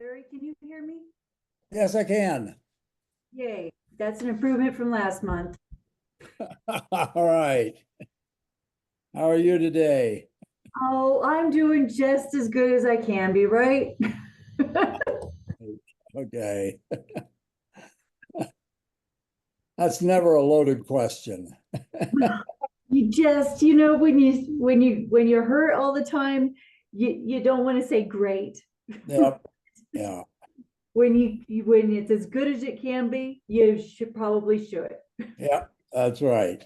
Larry, can you hear me? Yes, I can. Yay, that's an improvement from last month. All right. How are you today? Oh, I'm doing just as good as I can be, right? Okay. That's never a loaded question. When you're hurt all the time, you don't want to say great. Yep. Yeah. When it's as good as it can be, you should probably should. Yeah, that's right.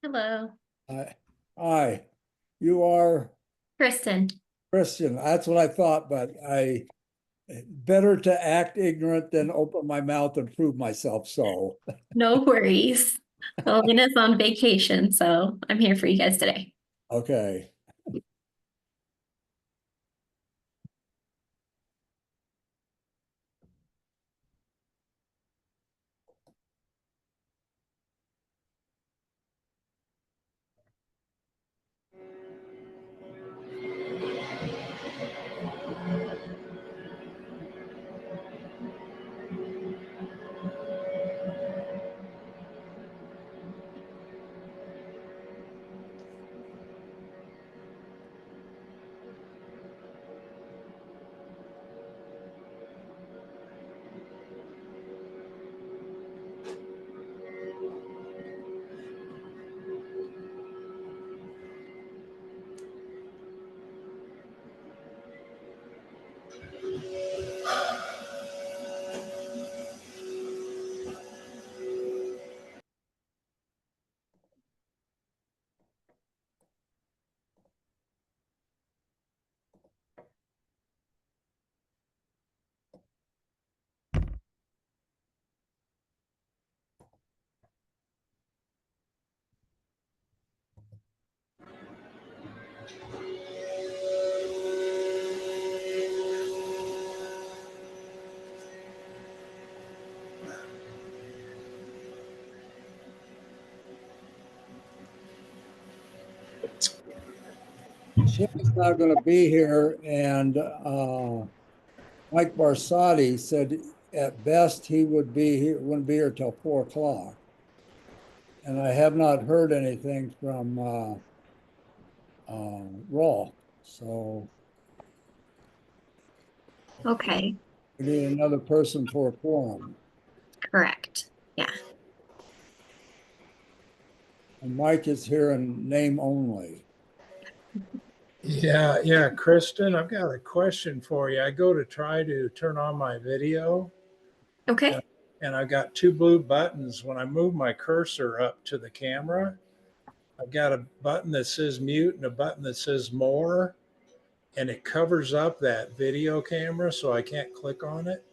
Hello, Hi, you are Kristen. Christian. That's what I thought, but better to act ignorant than open my mouth and prove myself so. No worries. Elena's on vacation, so I'm here for you guys today. Okay. Jim's not going to be here, and Mike Barsotti said at best he would be here, wouldn't be here till 4 o'clock. And I have not heard anything from Raw, so Okay, we need another person for a quorum. correct. Yeah. And Mike is here in name only. Yeah, Kristen, I've got a question for you. I go to try to turn on my video, Okay. and I've got two blue buttons. When I move my cursor up to the camera, I've got a button that says mute and a button that says more, and it covers up that video camera, so I can't click on it.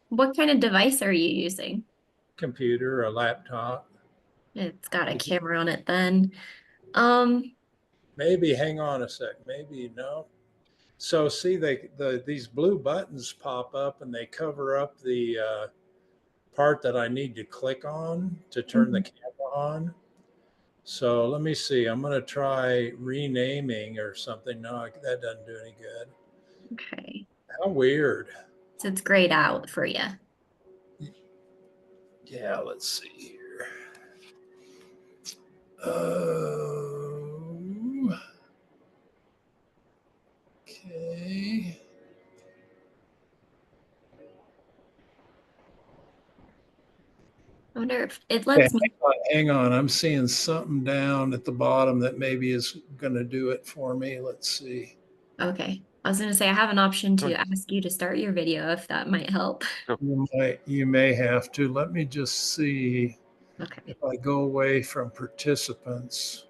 What kind of device are you using? Computer, a laptop. It's got a camera on it then. Maybe, hang on a sec. Maybe no. So see, these blue buttons pop up and they cover up the part that I need to click on to turn the camera on. So let me see. I'm going to try renaming or something. No, that doesn't do any good. Okay. How weird. So it's grayed out for you. Yeah, let's see here. Oh, okay. I wonder if it lets me. Hang on. I'm seeing something down at the bottom that maybe is going to do it for me. Let's see. Okay. I was going to say I have an option to ask you to start your video if that might help. You may have to. Let me just see Okay. if I go away from participants,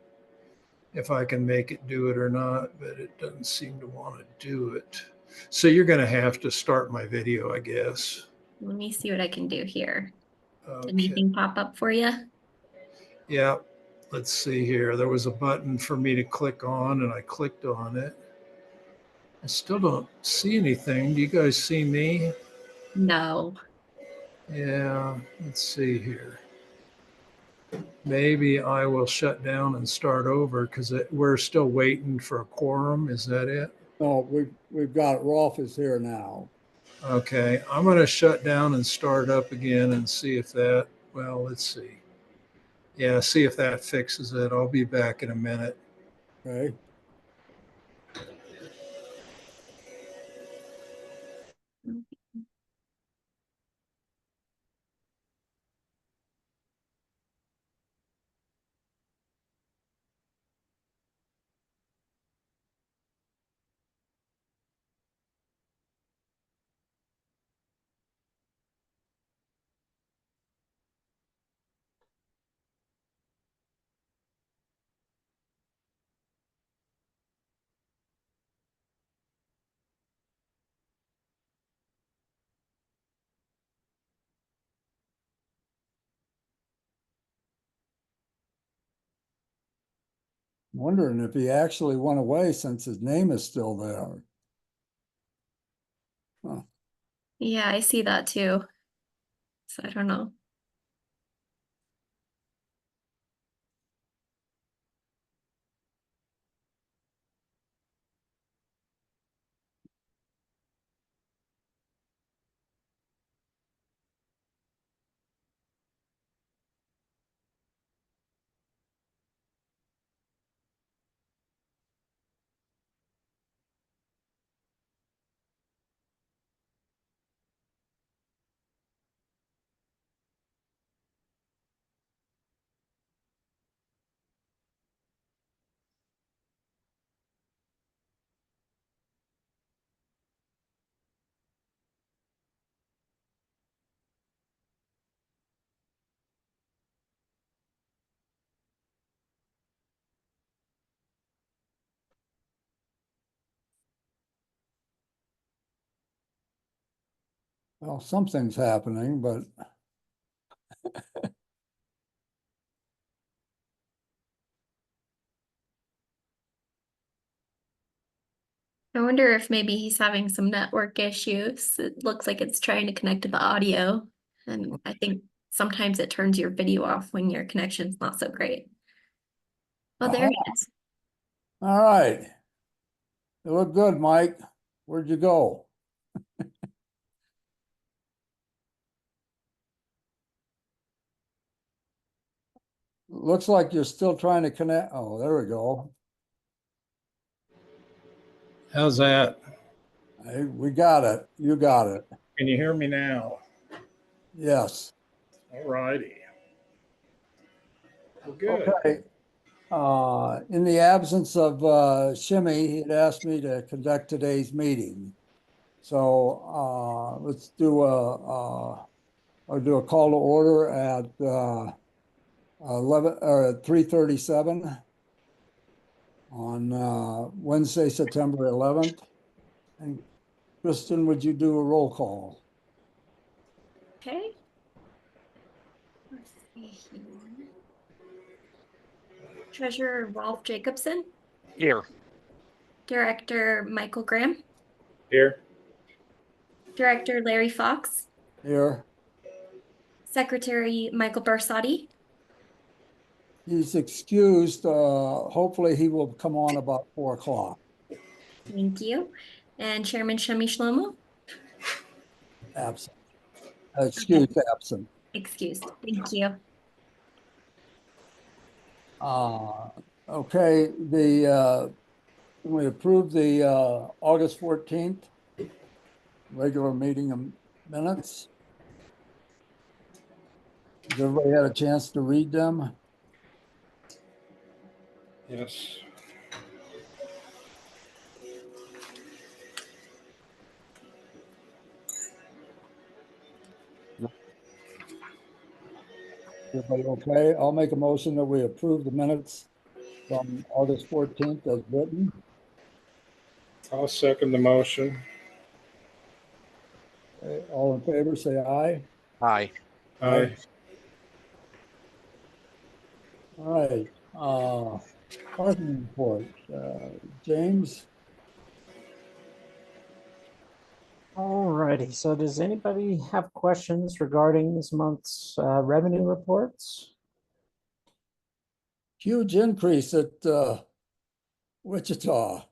if I can make it do it or not, but it doesn't seem to want to do it. So you're going to have to start my video, I guess. Let me see what I can do here. Did Okay. anything pop up for you? Yeah. Let's see here. There was a button for me to click on, and I clicked on it. I still don't see anything. Do you guys see me? No. Yeah. Let's see here. maybe I will shut down and start over because we're still waiting for a quorum. Is that it? No, we've got it. Rolf is here now. Okay, I'm going to shut down and start up again and see if that, well, let's see. Yeah, see if that fixes it. I'll be back in a minute. Okay. Wondering if he actually went away since his name is still there. Huh. Yeah, I see that too. So I don't know. Well, something's happening, but I wonder if maybe he's having some network issues. It looks like it's trying to connect to the audio. And I think sometimes it turns your video off when your connection's not so great. Oh, there he is. all right. You look good, Mike. Where'd you go? Looks like you're still trying to connect. Oh, there we go. How's that? Hey, we got it. You got it. Can you hear me now? Yes. All righty. Well, good. Okay. In the absence of Shimmy, he had asked me to conduct today's meeting. So let's do I'll do a call to order at 11 or 3:37 on Wednesday, September 11th. And Kristen, would you do a roll call? Okay. Let's see here. Treasurer Rolf Jacobson, Here. Director Michael Graham, Here. Director Larry Fox, Here. Secretary Michael Barsati, He's excused. Hopefully he will come on about 4 o'clock. thank you, and Chairman Shami Shlomo, Absent. Excused, absent. excused. Thank you. Okay, we approved the August 14th regular meeting minutes. Has everybody had a chance to read them? Yes. Everybody okay? I'll make a motion that we approve the minutes from August 14th as written. I'll second the motion. Okay, all in favor, say aye. Aye. Aye. All right, parking report, James? Alrighty, so does anybody have questions regarding this month's revenue reports? huge increase at Wichita.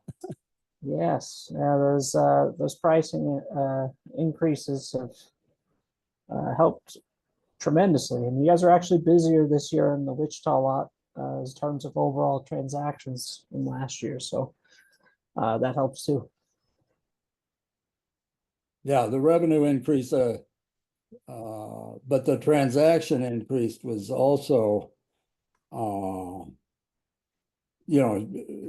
Yes, yeah, those pricing increases have helped tremendously. And you guys are actually busier this year in the Wichita lot in terms of overall transactions than last year. So that helps too. Yeah, the revenue increase, but the transaction increase was also,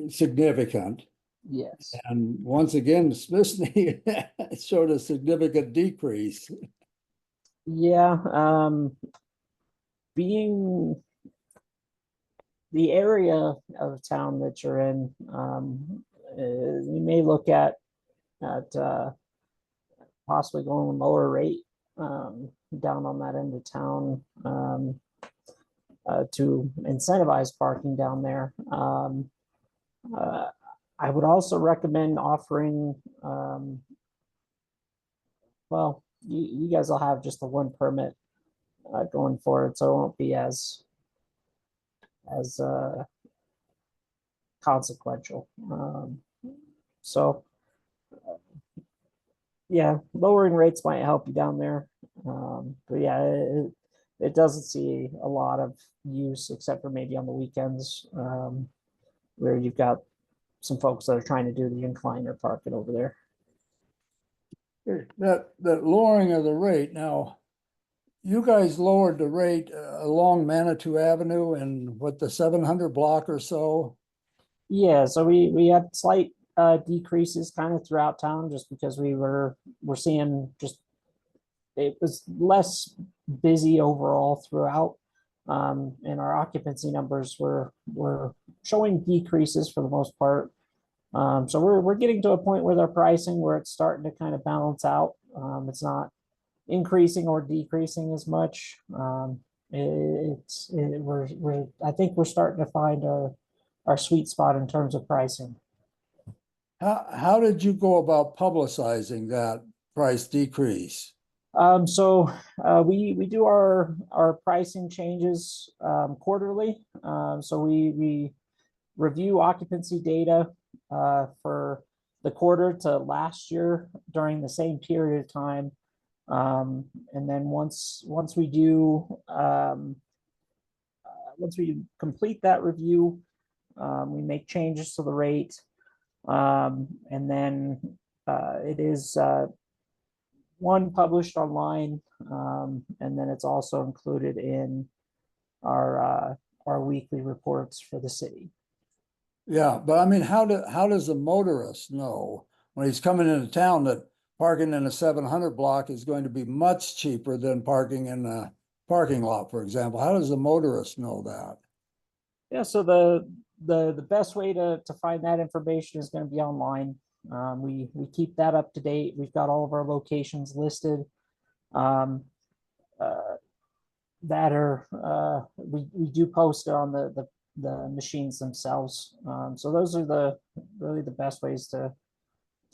significant. Yes. And once again, Smithsonian showed a significant decrease. Yeah. Being the area of town that you're in, you may look at possibly going lower rate down on that end of town to incentivize parking down there. I would also recommend offering, well, you guys will have just the one permit going forward, so it won't be as consequential. So yeah, lowering rates might help you down there. But yeah, it doesn't see a lot of use except for maybe on the weekends, where you've got some folks that are trying to do the incline or parking over there. That lowering of the rate, now, you guys lowered the rate along Manitou Avenue and what, the 700 block or so? Yeah, so we had slight decreases kind of throughout town just because we're seeing just it was less busy overall throughout. And our occupancy numbers were showing decreases for the most part. So we're getting to a point with our pricing where it's starting to kind of balance out. It's not increasing or decreasing as much. I think we're starting to find our sweet spot in terms of pricing. How did you go about publicizing that price decrease? So we do our pricing changes quarterly. So we review occupancy data for the quarter to last year during the same period of time. And then once we complete that review, we make changes to the rate. And then it is one published online, and then it's also included in our weekly reports for the city. Yeah, but I mean, how does a motorist know when he's coming into town that parking in a 700 block is going to be much cheaper than parking in a parking lot, for example? How does a motorist know that? Yeah, so the best way to find that information is going to be online. We keep that up to date. We've got all of our locations listed. That are we do post it on the machines themselves. So those are really the best ways to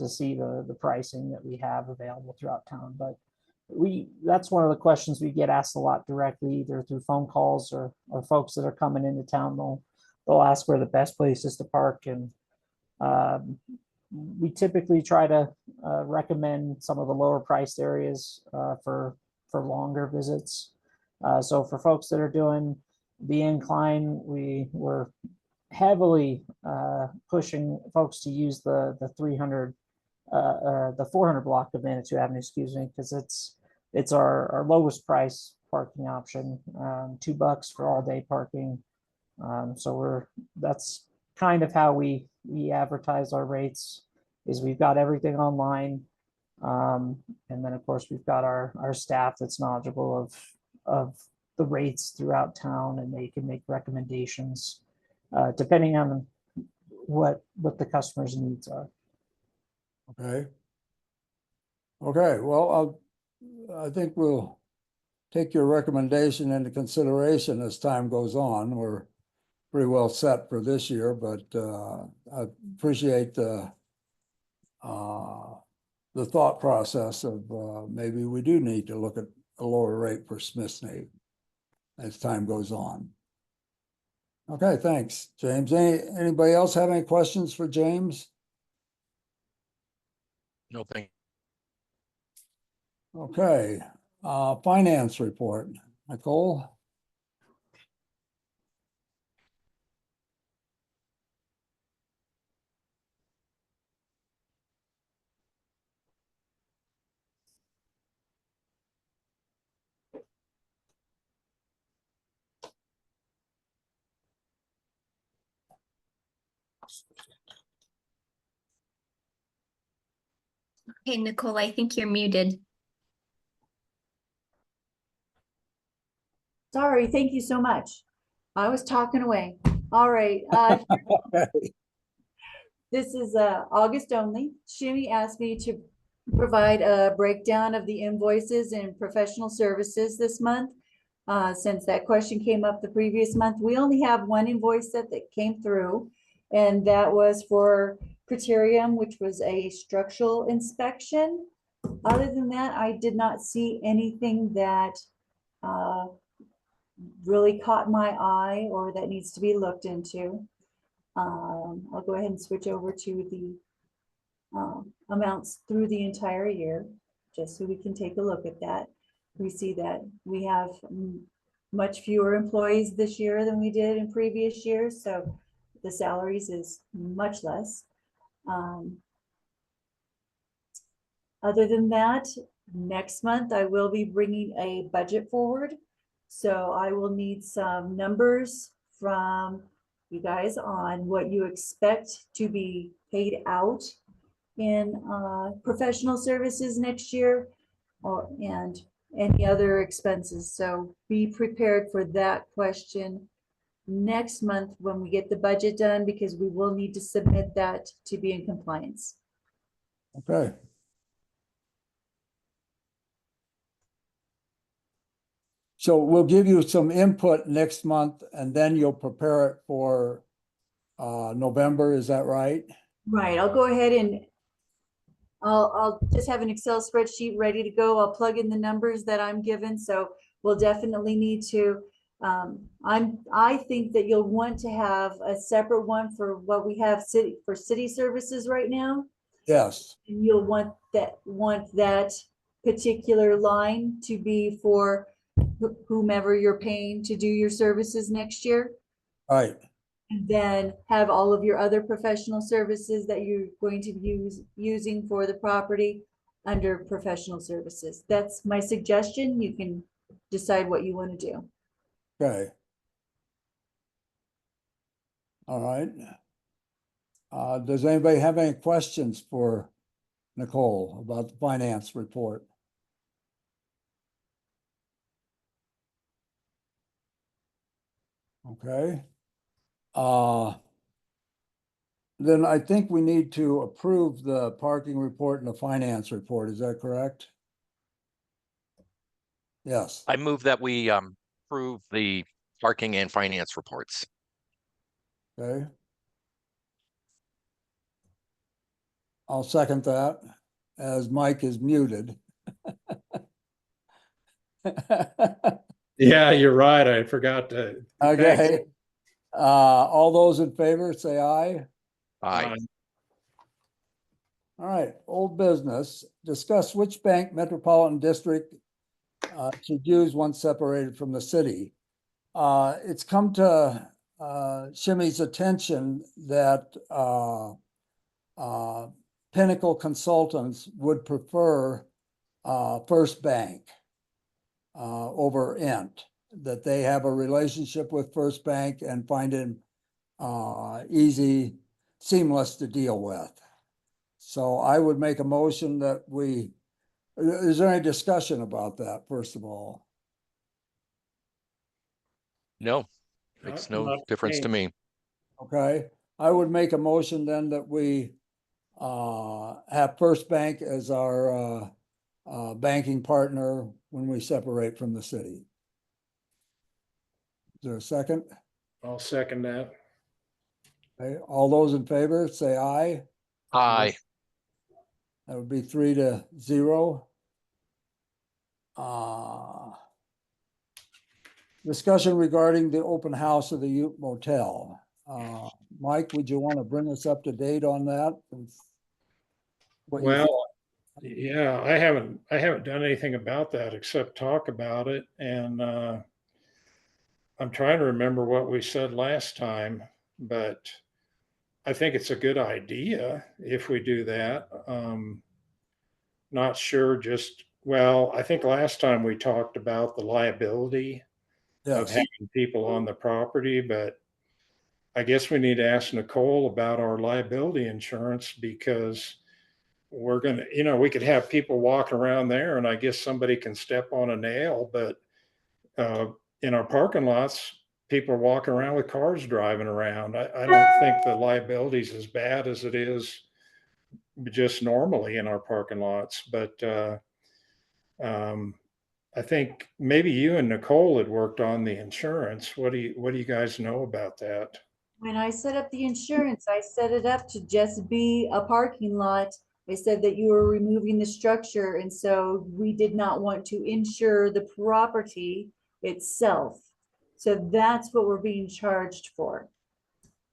see the pricing that we have available throughout town. But that's one of the questions we get asked a lot directly, either through phone calls or folks that are coming into town. They'll ask where the best place is to park, and we typically try to recommend some of the lower priced areas for longer visits. So for folks that are doing the incline, we're heavily pushing folks to use the 300 the 400 block of Manitou Avenue, excuse me, because it's our lowest price parking option, $2 for all day parking. So that's kind of how we advertise our rates, is we've got everything online. And then of course we've got our staff that's knowledgeable of the rates throughout town, and they can make recommendations depending on what the customer's needs are. Okay. Okay, well, I think we'll take your recommendation into consideration as time goes on. We're pretty well set for this year, but I appreciate the thought process of maybe we do need to look at a lower rate for Smithsonian as time goes on. Okay, thanks, James. Anybody else have any questions for James? No, thank Okay, finance report, Nicole? Okay, Nicole, I think you're muted. Sorry, thank you so much. I was talking away. All right, Okay. this is August only. Shimmy asked me to provide a breakdown of the invoices and professional services this month. Since that question came up the previous month, we only have one invoice that came through, and that was for Criterium, which was a structural inspection. Other than that, I did not see anything that really caught my eye or that needs to be looked into. I'll go ahead and switch over to the amounts through the entire year, just so we can take a look at that. We see that we have much fewer employees this year than we did in previous years, so the salaries is much less. Other than that, next month I will be bringing a budget forward. So I will need some numbers from you guys on what you expect to be paid out in professional services next year, and any other expenses. So be prepared for that question next month when we get the budget done, because we will need to submit that to be in compliance. Okay. So we'll give you some input next month and then you'll prepare it for November, is that right? Right, I'll go ahead and I'll just have an Excel spreadsheet ready to go. I'll plug in the numbers that I'm given, so we'll definitely need to. I think that you'll want to have a separate one for what we have for city services right now. Yes, And you'll want that particular line to be for whomever you're paying to do your services next year. right. And then have all of your other professional services that you're going to be using for the property under professional services. That's my suggestion. You can decide what you want to do. Okay. All right. Does anybody have any questions for Nicole about the finance report? Okay. Then I think we need to approve the parking report and the finance report. Is that correct? Yes. I move that we approve the parking and finance reports. Okay. I'll second that as Mike is muted. Yeah, you're right. I forgot to. Okay. All those in favor, say aye. Aye. All right, old business, discuss which bank metropolitan district should use once separated from the city. It's come to Shimmy's attention that Pinnacle Consultants would prefer First Bank over Ent, that they have a relationship with First Bank and find it easy, seamless to deal with. So I would make a motion that is there any discussion about that, first of all? No, makes no Not difference to me. Okay, I would make a motion then that we have First Bank as our banking partner when we separate from the city. Is there a second? I'll second that. Okay, all those in favor, say aye. Aye. That would be 3-0. discussion regarding the open house of the Ute Motel. Mike, would you want to bring us up to date on that? What you think? Well, yeah, I haven't done anything about that except talk about it. And I'm trying to remember what we said last time, but I think it's a good idea if we do that. Not sure well, I think last time we talked about the liability of Yes, having people on the property, but I guess we need to ask Nicole about our liability insurance because we're going to, we could have people walking around there and I guess somebody can step on a nail, but in our parking lots, people are walking around with cars driving around. I don't think the liability is as bad as it is just normally in our parking lots, but I think maybe you and Nicole had worked on the insurance. What do you guys know about that? When I set up the insurance, I set it up to just be a parking lot. I said that you were removing the structure, and so we did not want to insure the property itself. So that's what we're being charged for.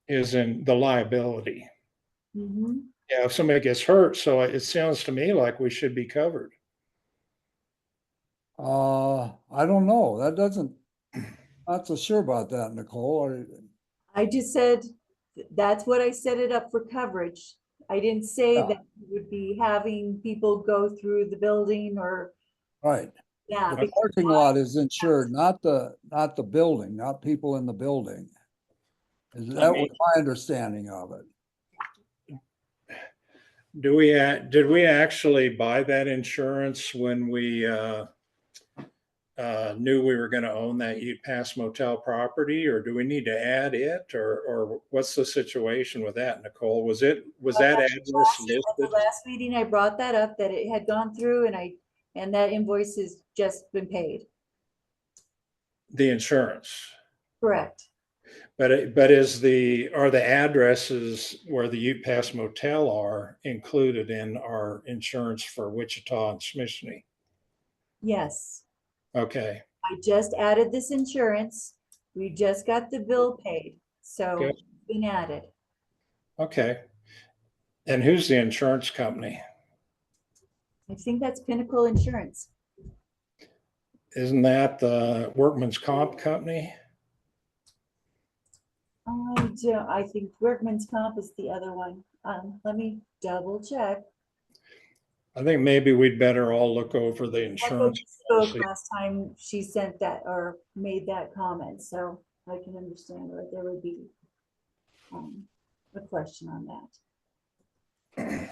Is in the liability. Mhm. Yeah, if somebody gets hurt, so it sounds to me like we should be covered. I don't know. That doesn't, not so sure about that, Nicole. I just said, that's what I set it up for coverage. I didn't say Yeah. that we would be having people go through the building or, Right. yeah. The because parking lot is insured, not the building, not people in the building. That was my understanding of it. Did we actually buy that insurance when we knew we were going to own that Ute Pass Motel property, or do we need to add it, or what's the situation with that, Nicole? Was that address At the listed? last meeting, I brought that up, that it had gone through and that invoice has just been paid. The insurance, Correct. but are the addresses where the Ute Pass Motel are included in our insurance for Wichita and Smishny? Yes. Okay, I just added this insurance. We just got the bill paid. So Good. it's been added. okay. And who's the insurance company? I think that's Pinnacle Insurance. Isn't that the Workman's Comp Company? I think Workman's Comp is the other one. Let me double check. I think maybe we'd better all look over the That's what insurance we spoke policy. last time she sent that or made that comment, so I can understand where there would be a question on that.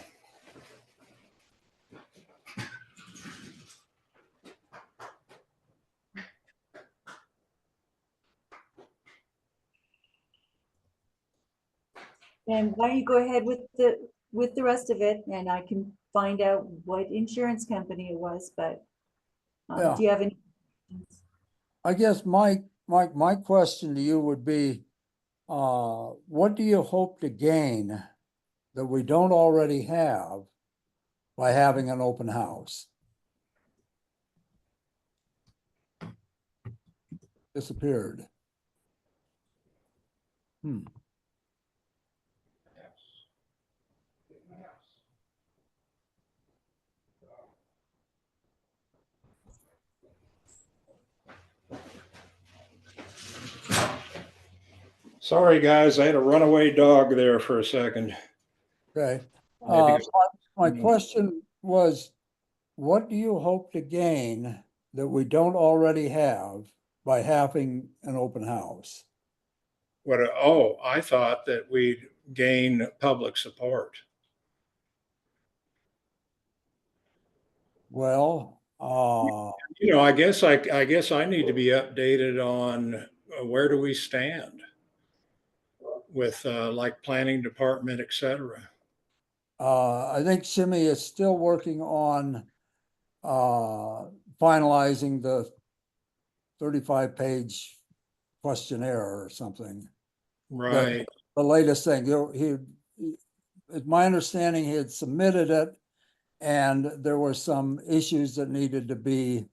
And why don't you go ahead with the rest of it, and I can find out what insurance company it was, but Yeah. do you have any? I guess, Mike, my question to you would be, what do you hope to gain that we don't already have by having an open house? Disappeared. Sorry, guys, I had a runaway dog there for a second. Okay. Maybe- My question was, what do you hope to gain that we don't already have by having an open house? I thought that we'd gain public support. Well, I guess I need to be updated on where do we stand with like planning department, et cetera. I think Shimmy is still working on finalizing the 35-page questionnaire or something. Right. The latest thing, it's my understanding he had submitted it and there were some issues that needed to be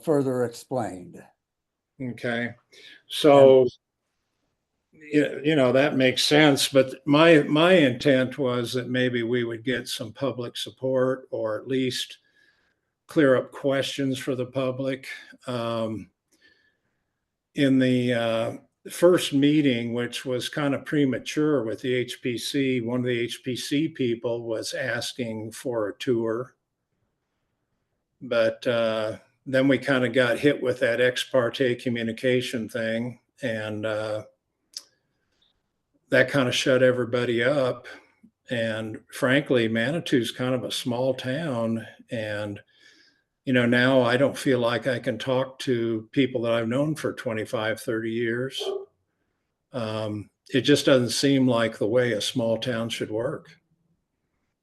further explained. Okay. So, that makes sense, but my intent was that maybe we would get some public support or at least clear up questions for the public. In the first meeting, which was kind of premature with the HPC, one of the HPC people was asking for a tour. But then we kind of got hit with that ex parte communication thing. And that kind of shut everybody up. And frankly, Manitou's kind of a small town. And, now I don't feel like I can talk to people that I've known for 25, 30 years. It just doesn't seem like the way a small town should work.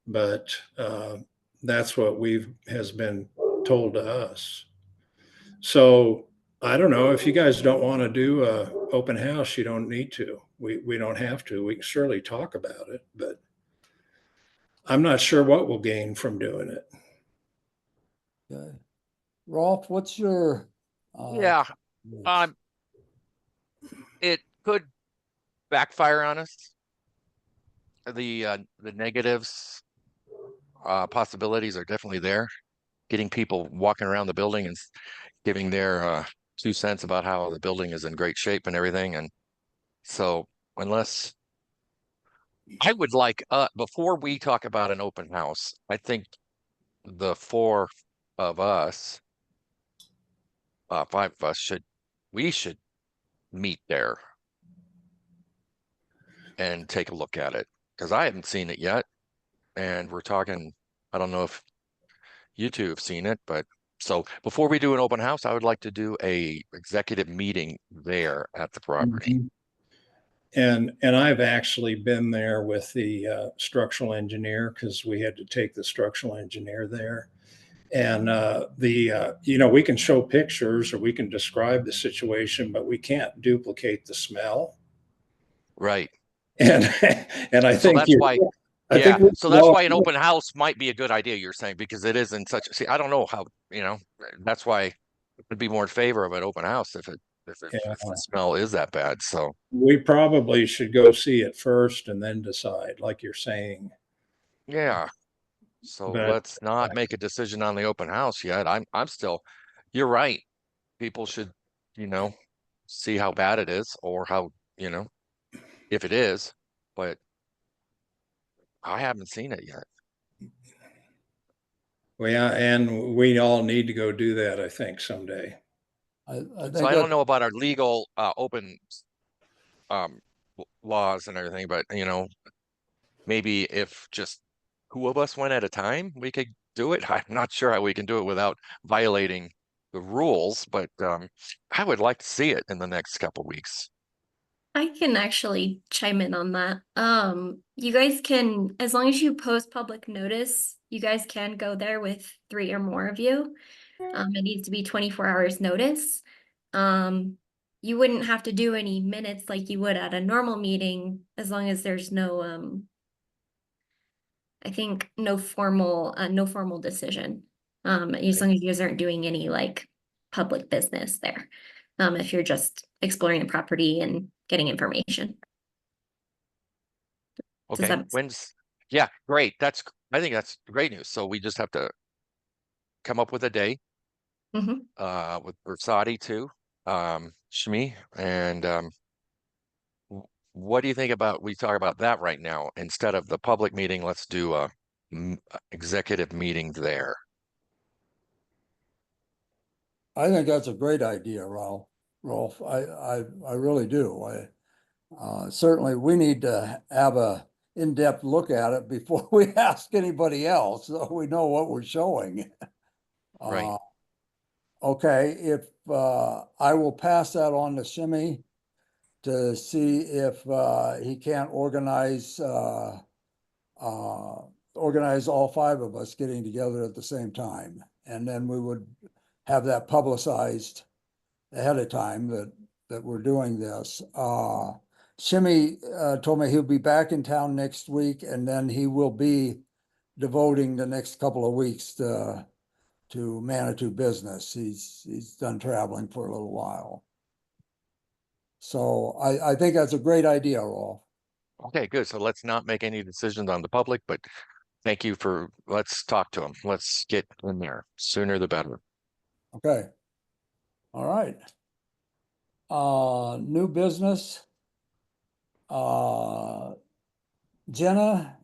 But that's what has been told to us. So I don't know if you guys don't want to do a open house, you don't need to. We don't have to. We can surely talk about it, but I'm not sure what we'll gain from doing it. Okay. Rolf, what's your? Yeah, it could backfire on us. The negatives, possibilities are definitely there. Getting people walking around the building and giving their 2 cents about how the building is in great shape and everything. And so unless I would like, before we talk about an open house, I think the four of us, five of us we should meet there and take a look at it, because I haven't seen it yet. And we're talking, I don't know if you two have seen it, but so before we do an open house, I would like to do a executive meeting there at the property. Mhm. And I've actually been there with the structural engineer because we had to take the structural engineer there. And we can show pictures or we can describe the situation, but we can't duplicate the smell. Right. And and I So think that's why, yeah. we So that's know- why an open house might be a good idea, you're saying, because it isn't such, see, I don't know how, that's why I'd be more in favor of an open house if Yeah. the smell is that bad. So we probably should go see it first and then decide, like you're saying. yeah. So But let's not make a decision on the open house yet. I'm still, you're right. People should, you know, see how bad it is or how, if it is, but I haven't seen it yet. and we all need to go do that, I think, someday. I So think I don't that, know about our legal open laws and everything, but maybe if just two of us went at a time, we could do it. I'm not sure how we can do it without violating the rules, but I would like to see it in the next couple weeks. I can actually chime in on that. You guys can, as long as you post public notice, you guys can go there with 3 or more of you. It needs to be 24 hours notice. You wouldn't have to do any minutes like you would at a normal meeting, as long as there's no, I think no formal decision. As long as you guys aren't doing any like public business there. If you're just exploring the property and getting information. Does Okay, that yeah, great. I think that's great news. So we just have to come up with a day Mhm. with Versati too, Shmi, and what do you think about, we talk about that right now instead of the public meeting? Let's do a executive meeting there. I think that's a great idea, Ralph. Rolf, I really do. Certainly we need to have a in-depth look at it before we ask anybody else, so we know what we're showing. Right. Okay, if I will pass that on to Shimmy to see if he can't organize all 5 of us getting together at the same time. And then we would have that publicized ahead of time that we're doing this. Shimmy told me he'll be back in town next week, and then he will be devoting the next couple of weeks to Manitou business. He's done traveling for a little while. So I think that's a great idea, Rolf. Okay, good. So let's not make any decisions on the public, but thank you let's talk to them. Let's get in there. Sooner the better. Okay. All right. New business. Jenna,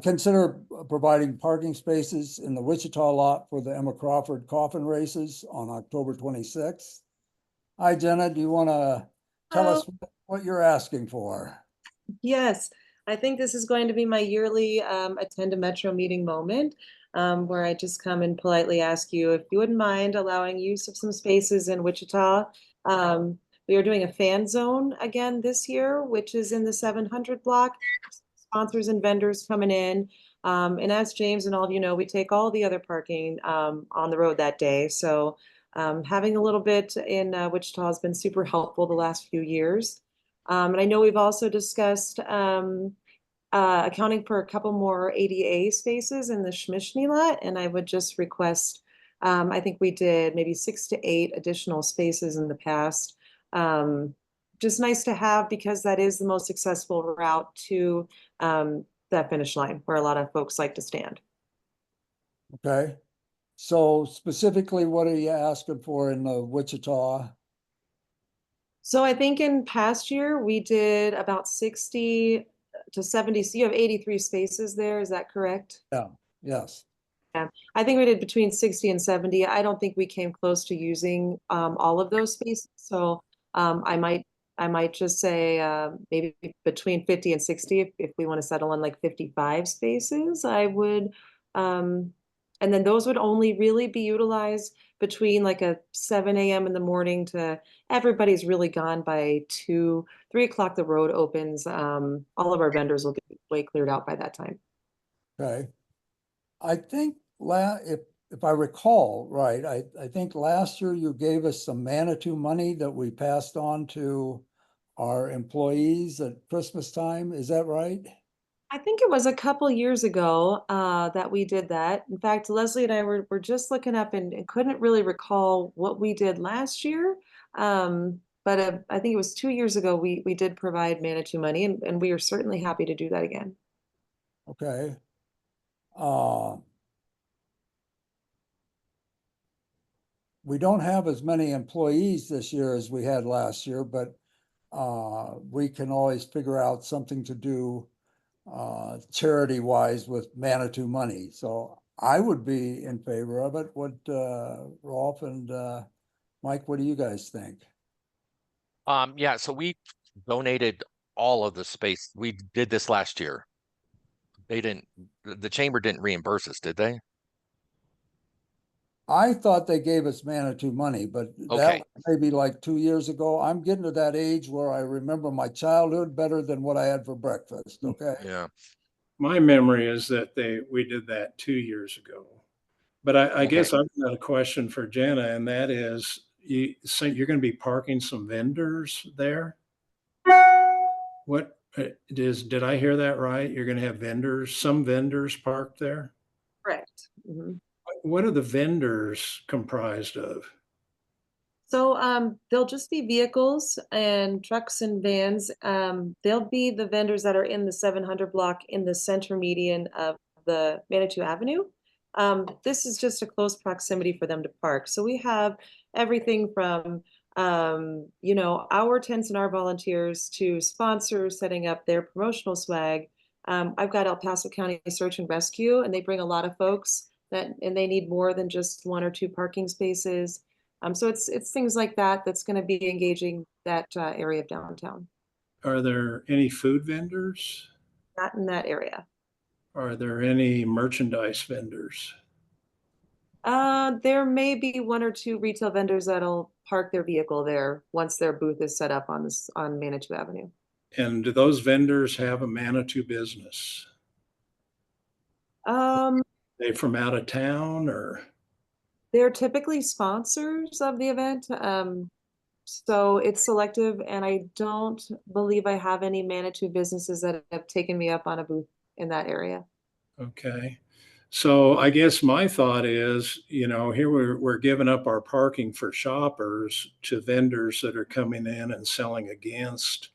consider providing parking spaces in the Wichita lot for the Emma Crawford coffin races on October 26th. Hi, Jenna, do you want to tell us what you're asking for? Yes, I think this is going to be my yearly attend a Metro meeting moment, where I just come and politely ask you if you wouldn't mind allowing use of some spaces in Wichita. We are doing a fan zone again this year, which is in the 700 block. Sponsors and vendors coming in. And as James and all of you know, we take all the other parking on the road that day. So having a little bit in Wichita has been super helpful the last few years. And I know we've also discussed accounting for a couple more ADA spaces in the Schmishny lot, and I would just request, I think we did maybe 6 to 8 additional spaces in the past. Just nice to have because that is the most accessible route to that finish line where a lot of folks like to stand. Okay. So specifically, what are you asking for in Wichita? So I think in past year, we did about 60 to 70. So you have 83 spaces there. Is that correct? Yeah, yes. I think we did between 60 and 70. I don't think we came close to using all of those spaces. So I might just say maybe between 50 and 60 if we want to settle on like 55 spaces, I would. And then those would only really be utilized between like a 7 a.m. in the morning to everybody's really gone by 2, 3 o'clock. The road opens. All of our vendors will be way cleared out by that time. Okay. I think if I recall right, I think last year you gave us some Manitou money that we passed on to our employees at Christmas time. Is that right? I think it was a couple years ago that we did that. In fact, Leslie and I were just looking up and couldn't really recall what we did last year. But I think it was 2 years ago we did provide Manitou money, and we are certainly happy to do that again. Okay. We don't have as many employees this year as we had last year, but we can always figure out something to do charity wise with Manitou money. So I would be in favor of it. What Rolf and Mike, what do you guys think? Yeah, so we donated all of the space. We did this last year. The chamber didn't reimburse us, did they? I thought they gave us Manitou money, but Okay. that was maybe like 2 years ago. I'm getting to that age where I remember my childhood better than what I had for breakfast. Okay. Yeah. My memory is that we did that 2 years ago. But I guess Okay. I've got a question for Jenna, and that is, so you're going to be parking some vendors there? What did I hear that right? You're going to have some vendors parked there? Correct. Mhm. What are the vendors comprised of? So they'll just be vehicles and trucks and vans. They'll be the vendors that are in the 700 block in the center median of the Manitou Avenue. This is just a close proximity for them to park. So we have everything from our tents and our volunteers to sponsors setting up their promotional swag. I've got El Paso County Search and Rescue, and they bring a lot of folks and they need more than just 1 or 2 parking spaces. So it's things like that that's going to be engaging that area of downtown. Are there any food vendors? Not in that area. Are there any merchandise vendors? There may be 1 or 2 retail vendors that'll park their vehicle there once their booth is set up on Manitou Avenue. And do those vendors have a Manitou business? They from out of town or? They're typically sponsors of the event. So it's selective, and I don't believe I have any Manitou businesses that have taken me up on a booth in that area. Okay. So I guess my thought is, here we're giving up our parking for shoppers to vendors that are coming in and selling against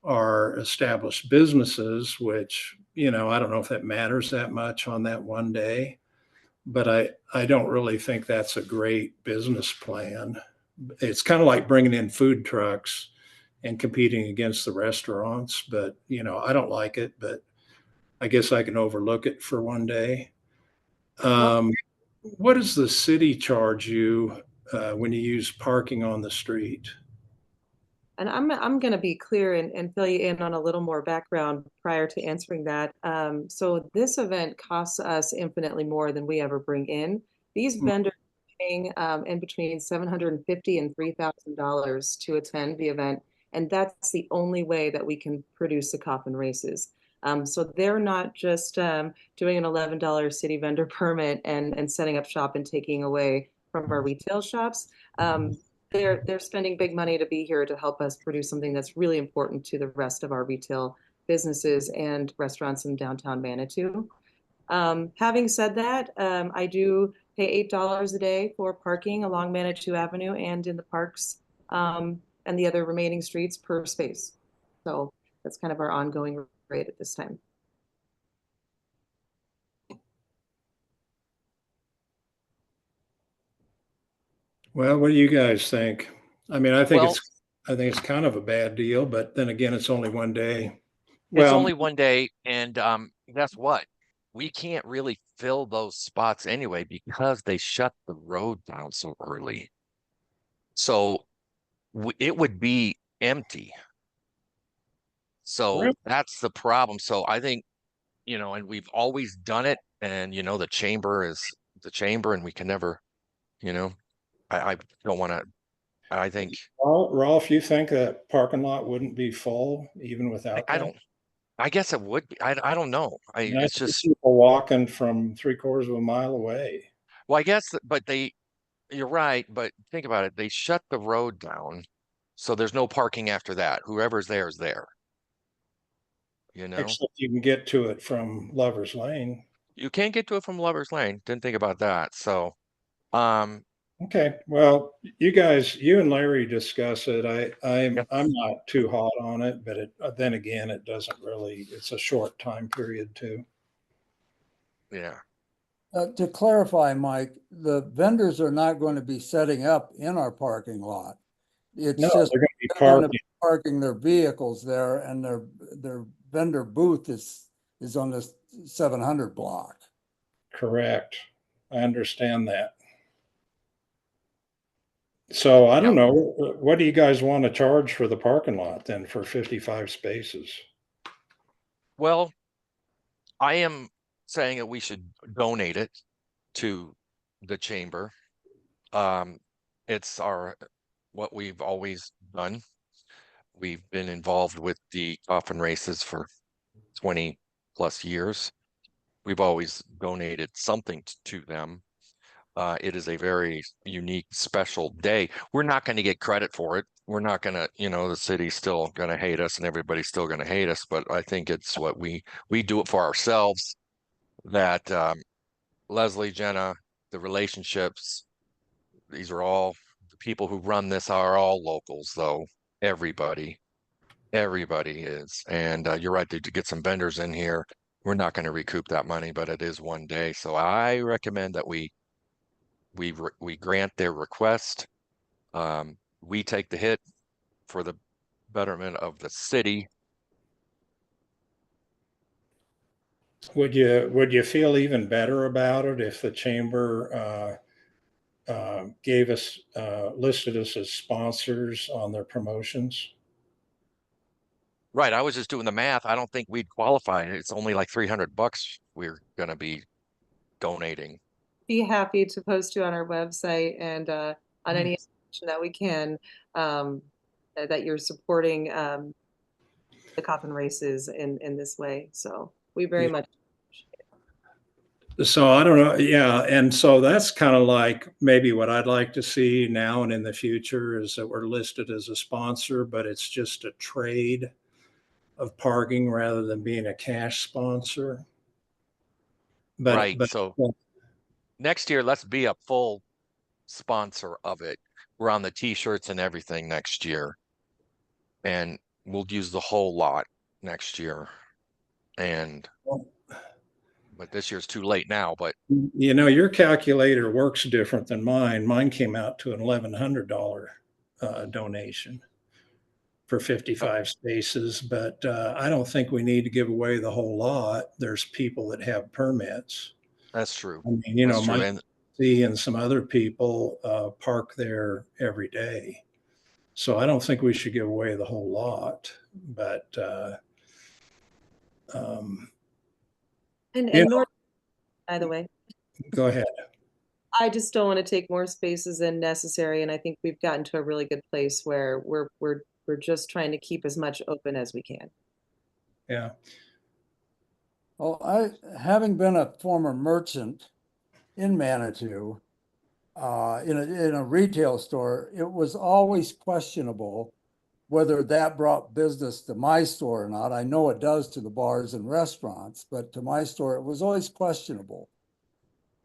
our established businesses, which, I don't know if that matters that much on that one day, but I don't really think that's a great business plan. It's kind of like bringing in food trucks and competing against the restaurants, but, I don't like it, but I guess I can overlook it for one day. What does the city charge you when you use parking on the street? And I'm going to be clear and fill you in on a little more background prior to answering that. So this event costs us infinitely more than we ever bring in. These vendors are paying in between $750 and $3,000 to attend the event, and that's the only way that we can produce the coffin races. So they're not just doing an $11 city vendor permit and setting up shop and taking away from our retail shops. They're spending big money to be here to help us produce something that's really important to the rest of our retail businesses and restaurants in downtown Manitou. Having said that, I do pay $8 a day for parking along Manitou Avenue and in the parks and the other remaining streets per space. So that's kind of our ongoing rate at this time. Well, what do you guys think? I mean, I think Well, it's kind of a bad deal, but then again, it's only one day. it's Well, only one day, and guess what? We can't really fill those spots anyway because they shut the road down so early. So it would be empty. So really? that's the problem. So I think, and we've always done it, and the chamber is the chamber, and we can never, I don't want to. I think Rolf, you think that parking lot wouldn't be full even without I that? don't. I guess it would be. I don't know. And I It's see just, people walking from 3/4 of a mile away. well, I guess, but you're right. But think about it. They shut the road down, so there's no parking after that. Whoever's there is there. Except you can get to it from Lover's Lane. You can't get to it from Lover's Lane. Didn't think about that. So, um, Okay, well, you and Larry discuss it. I'm yeah, not too hot on it, but then again, it doesn't really, it's a short time period too. yeah. To clarify, Mike, the vendors are not going to be setting up in our parking lot. It's No, just they're going to be they're going to parking. be parking their vehicles there, and their vendor booth is on the 700 block. Correct. I understand that. So I Yeah. don't know, what do you guys want to charge for the parking lot then for 55 spaces? Well, I am saying that we should donate it to the chamber. It's what we've always done. We've been involved with the coffin races for 20 plus years. We've always donated something to them. It is a very unique, special day. We're not going to get credit for it. We're not going to, the city's still going to hate us and everybody's still going to hate us. But I think it's what we do it for ourselves. That Leslie, Jenna, the relationships, these are all the people who run this are all locals, though. Everybody is. And you're right, to get some vendors in here. We're not going to recoup that money, but it is one day. So I recommend that we grant their request. We take the hit for the betterment of the city. Would you feel even better about it if the chamber gave us listed us as sponsors on their promotions? Right. I was just doing the math. I don't think we'd qualify. It's only like $300 we're going to be donating. Be happy to post you on our website and on any information that we can that you're supporting the coffin races in this way. So we very much So I don't know. Yeah. And so that's kind of like maybe what I'd like to see now and in the future is that we're listed as a sponsor, but it's just a trade of parking rather than being a cash sponsor. Right, but so next year, let's be a full sponsor of it. We're on the t-shirts and everything next year. And we'll use the whole lot next year. And but this year's too late now, but you know, your calculator works different than mine. Mine came out to an $1,100 donation for 55 spaces, but I don't think we need to give away the whole lot. There's people that have permits. that's true. I mean, you know, That's true. Mike And C and some other people park there every day. So I don't think we should give away the whole lot, but um, And, you and know, nor, by the way, go ahead. I just don't want to take more spaces than necessary, and I think we've gotten to a really good place where we're just trying to keep as much open as we can. Yeah. Well, having been a former merchant in Manitou, in a retail store, it was always questionable whether that brought business to my store or not. I know it does to the bars and restaurants, but to my store, it was always questionable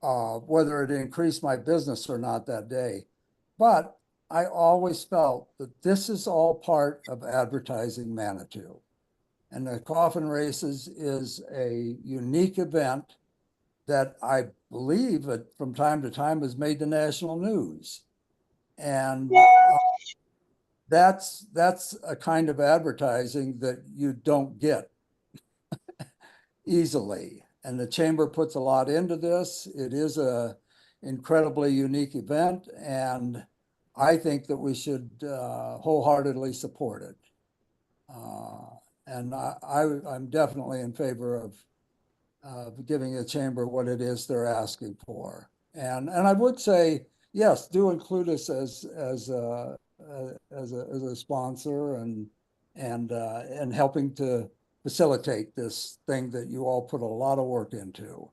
whether it increased my business or not that day. But I always felt that this is all part of advertising Manitou. And the coffin races is a unique event that I believe that from time to time has made the national news. And that's a kind of advertising that you don't get easily. And the chamber puts a lot into this. It is a incredibly unique event, and I think that we should wholeheartedly support it. And I'm definitely in favor of giving the chamber what it is they're asking for. And I would say, yes, do include us as a sponsor and helping to facilitate this thing that you all put a lot of work into.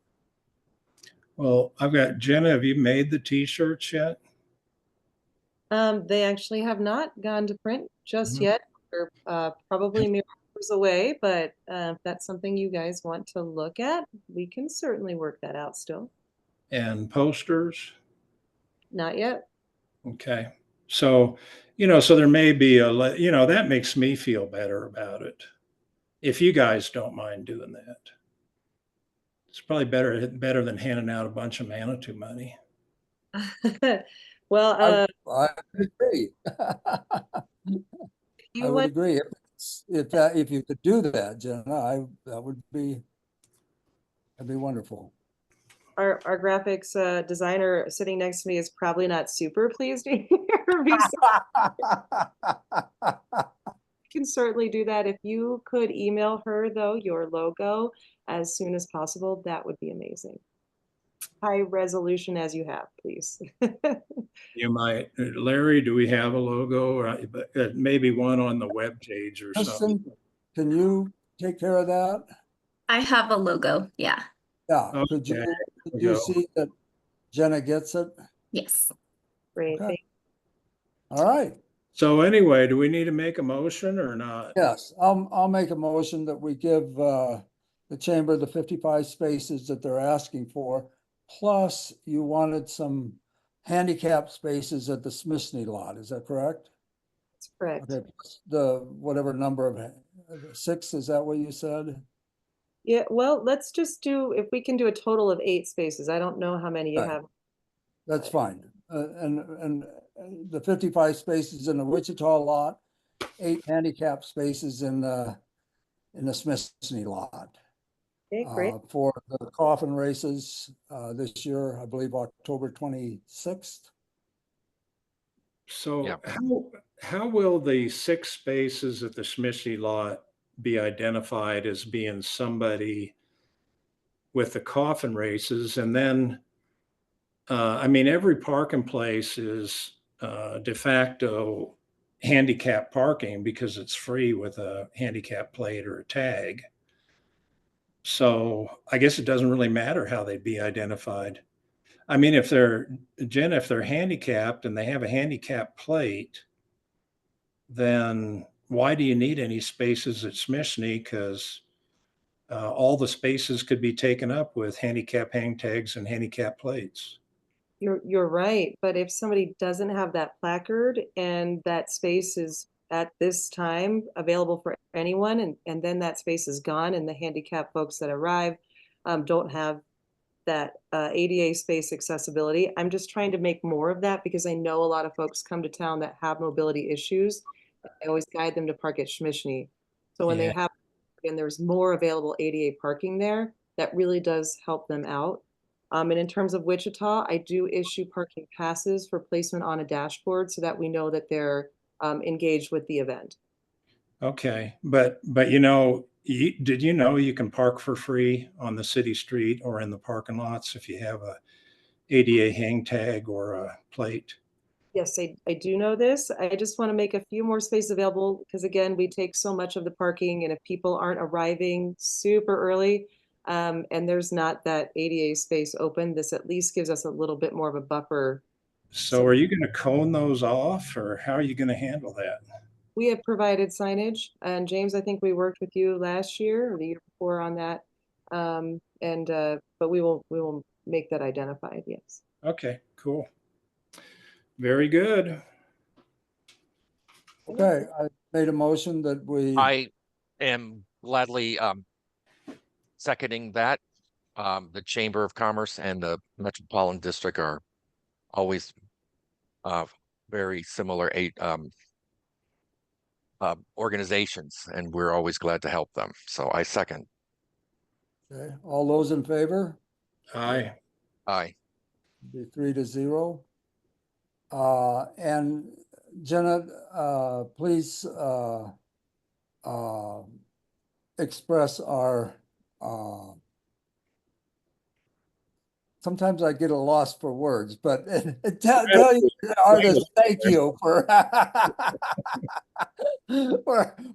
Well, I've got Jenna. Have you made the t-shirts yet? They actually have not gone to print just Mhm. yet. We're probably mirrors away, but if that's something you guys want to look at, we can certainly work that out still. And posters? Not yet. Okay. So, you know, so there may be you know, that makes me feel better about it. If you guys don't mind doing that. It's probably better than handing out a bunch of Manitou money. Well, I would agree. you I would want agree. If you could do that, Jenna, that'd be wonderful. our graphics designer sitting next to me is probably not super pleased to hear me say can certainly do that. If you could email her, though, your logo as soon as possible, that would be amazing. High resolution as you have, please. You might, Larry, do we have a logo or maybe one on the web page or something? Kristen, can you take care of that? I have a logo. Yeah. Yeah, could Okay, you go. see that Jenna gets it? Yes. Great. Okay. All right. So anyway, do we need to make a motion or not? Yes, I'll make a motion that we give the chamber the 55 spaces that they're asking for. Plus, you wanted some handicap spaces at the Smithsony lot. Is that correct? That's correct. Okay, plus the whatever number of 6, is that what you said? Yeah, well, let's just do, if we can do a total of 8 spaces. I don't know how many you Right. have. That's fine. And the 55 spaces in the Wichita lot, 8 handicap spaces in the Smithsony lot. Okay, great. For the coffin races this year, I believe October 26th. So Yeah. how will the 6 spaces at the Smithy lot be identified as being somebody with the coffin races? And then, I mean, every parking place is de facto handicap parking because it's free with a handicap plate or a tag. So I guess it doesn't really matter how they'd be identified. I mean, if they're handicapped and they have a handicap plate, then why do you need any spaces at Smithsony? Because all the spaces could be taken up with handicap hang tags and handicap plates. You're right, but if somebody doesn't have that placard and that space is at this time available for anyone, and then that space is gone and the handicapped folks that arrive don't have that ADA space accessibility. I'm just trying to make more of that because I know a lot of folks come to town that have mobility issues. I always guide them to park at Schmishny. So when they Yeah. have, and there's more available ADA parking there, that really does help them out. And in terms of Wichita, I do issue parking passes for placement on a dashboard so that we know that they're engaged with the event. Okay, but did you know you can park for free on the city street or in the parking lots if you have a ADA hang tag or a plate? Yes, I do know this. I just want to make a few more spaces available because again, we take so much of the parking and if people aren't arriving super early and there's not that ADA space open, this at least gives us a little bit more of a buffer. So are you going to cone those off or how are you going to handle that? We have provided signage and James, I think we worked with you last year or the year before on that. But we will make that identified, yes. Okay, cool. Very good. Okay, I made a motion that we, I am gladly seconding that. The Chamber of Commerce and the Metropolitan District are always very similar organizations, and we're always glad to help them. So I second. okay, all those in favor? Aye. Aye. Be 3-0. And Jenna, please express our, sometimes I get a loss for words, but tell you artists, thank you for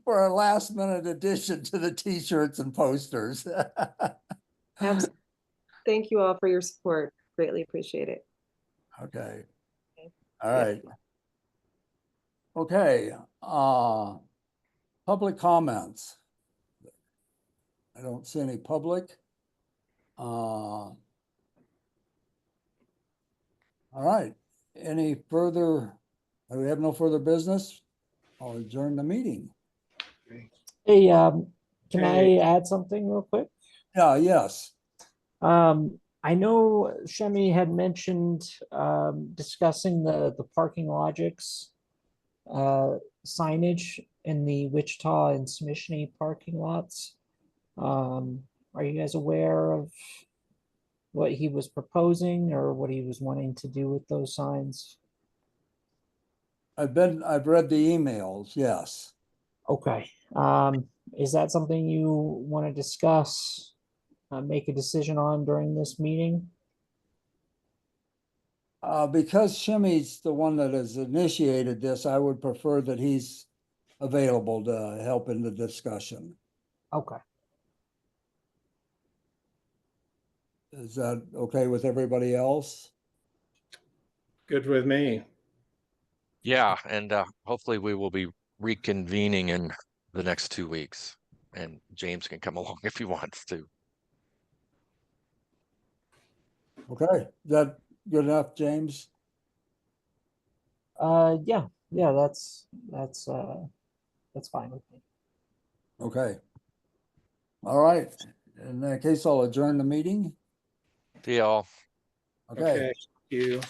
for a last minute addition to the t-shirts and posters. Absolutely. Thank you all for your support. Greatly appreciate it. Okay. All right. Okay, public comments. I don't see any public. All right, any further, we have no further business? I'll adjourn the meeting. Hey, can Hey. I add something real quick? Yeah, yes. I know Shemi had mentioned discussing the parking logics signage in the Wichita and Smishny parking lots. Are you guys aware of what he was proposing or what he was wanting to do with those signs? I've read the emails, yes. Okay. Is that something you want to discuss, make a decision on during this meeting? Because Shimi's the one that has initiated this, I would prefer that he's available to help in the discussion. Okay. Is that okay with everybody else? Good with me. Yeah, and hopefully we will be reconvening in the next 2 weeks, and James can come along if he wants to. Okay, is that good enough, James? Yeah, that's fine with me. Okay. All right, in that case, I'll adjourn the meeting. See y'all. Okay, Okay, thank you.